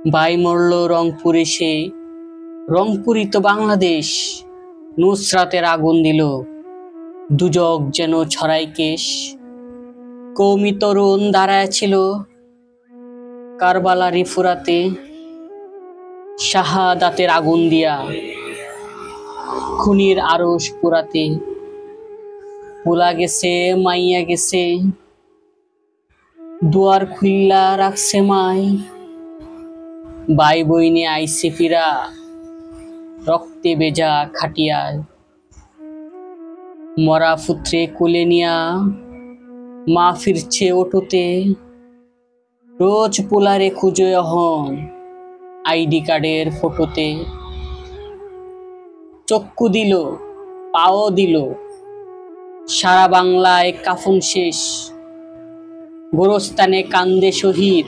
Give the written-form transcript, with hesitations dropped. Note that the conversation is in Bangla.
ভাই মরল রংপুরে সে, রংপুরই তো বাংলাদেশ। নুসরাতের আগুন দিল, দুজক যেন ছড়াই কেশ। কৌমি তরুণ দাঁড়ায় ছিল কারবালারি ফুরাতে, শাহাদাতের আগুন দিয়া খুনির আরশ পুরাতে। পোলা গেছে মাইয়া গেছে, দুয়ার খুইল্লা রাখছে মাই। ভাই বইনে আইছে ফিরা, রক্তে বেজা খাটিয়ায়। মরা পুত্রে কোলে নিয়া মা ফিরছে অটোতে। রোজ পোলারে খুঁজে অহন আইডি কার্ডের ফটোতে। চক্ষু দিল, পাও দিল, সারা বাংলায় কাফন শেষ। গোরস্থানে কান্দে শহীদ,